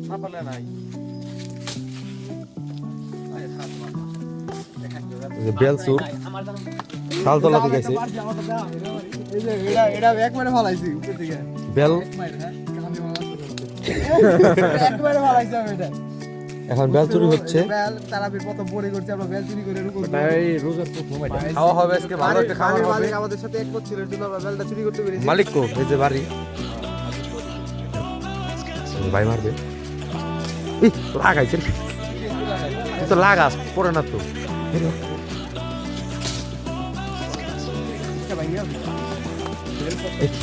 পাপালে নাই বেলসুর শালতলা থেকে আছে এই যে এটা একবারে ফালাইছি উপর থেকে বেল একবারে ফালাইছি আমি এটা এখন বেল চুরি হচ্ছে বেল তারাবির কত বড়ি করছে আমরা বেল চুরি করে রুকো এই রোজার তো ঘুমাইটা খাওয়া হবে আজকে ভালো একটা খাবার হবে মালিক আমাদের সাথে একমত ছিল কিন্তু আমরা বেলটা চুরি করতে পেরেছি মালিক কো এই যে বাড়ি ভাই মারবে ই লাগাইছেন তুই তো লাগাস পড়ে না তো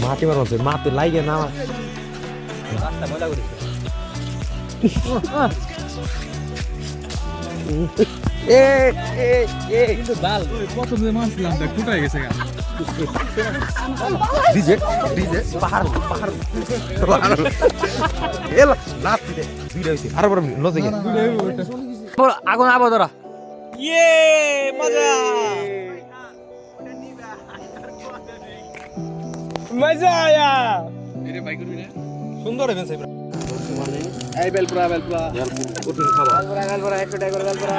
মাটি মারছে মাটি লাগে না রাস্তা মজা করিস এ এ এ কিন্তু বাল কত যে মারছিলাম দেখ ফুটাই গেছে গা ডিজে ডিজে পাহাড় পাহাড় এলা লাতি দে ভিডিও হইছে আর বড় লজে গে আগুন আবো ধরা ইয়ে মজা মজা আয়া এরে ভাই করবি না সুন্দর হবে সাইব এই বেল পুরা কঠিন খাবার বেল বড় একটা করে বেল বড়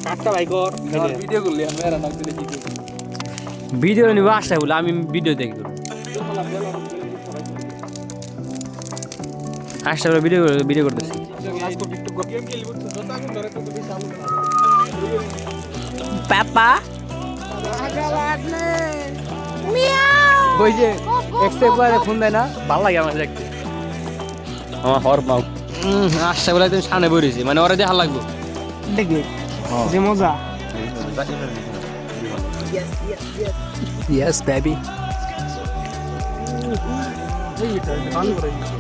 কাটটা ভাই কর ভিডিও করলি আমি আর নাম দিলে কি ভিডিও নিব আসা বলে আমি ভিডিও দেখব আসা বলে ভিডিও করতেছি পাপা ওই যে এক্সেপ্ট করে ফোন দেয় না ভালো লাগে আমার দেখতে আমার হর মাউ আসা বলে একদম সামনে বইরেছি মানে ওরা দেখা লাগবে দেখবি যে মজা ইয়েস বেবি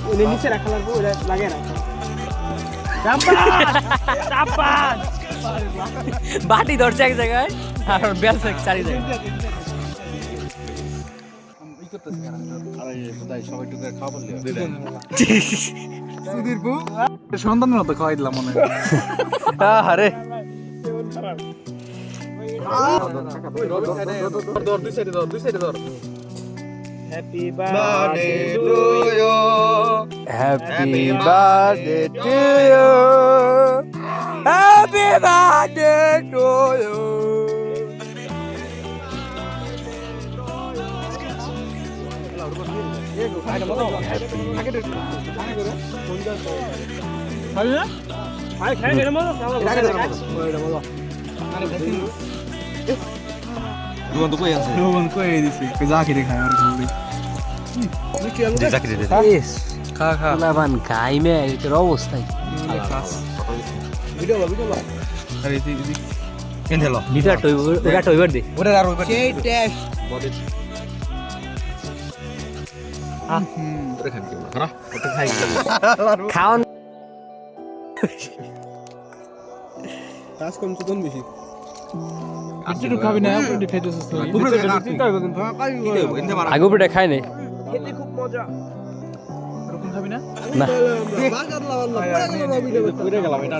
ওই নিচে রাখা লাগবে ওটা লাগে না বাটি ধরছে এক জায়গায় আর বেল চারি জায়গায় সন্তানের মতো খাওয়াই দিলাম মনে হয় আরে happy birthday happy birthday to you happy birthday to you দুন তো কই আছে রোহন কই দিছি জাকিরে খায় আর ঘুরি জাকি দে খা খা লাভান গাইমে এটার অবস্থায় ভিডিও আরে দি কেন হলো লিটার টইবার দে ওরে আর ওই সেই টেস্ট ওরে খাবি না ওটা খাই খাওন কাজ কম চুদন বেশি একটু খাবি না একটু খাইতেছিস আগে উপরে খাই নাই খেতে খুব মজা এরকম খাবি না না বাজার লাগাল না ভিডিও পুরো গেলাম এটা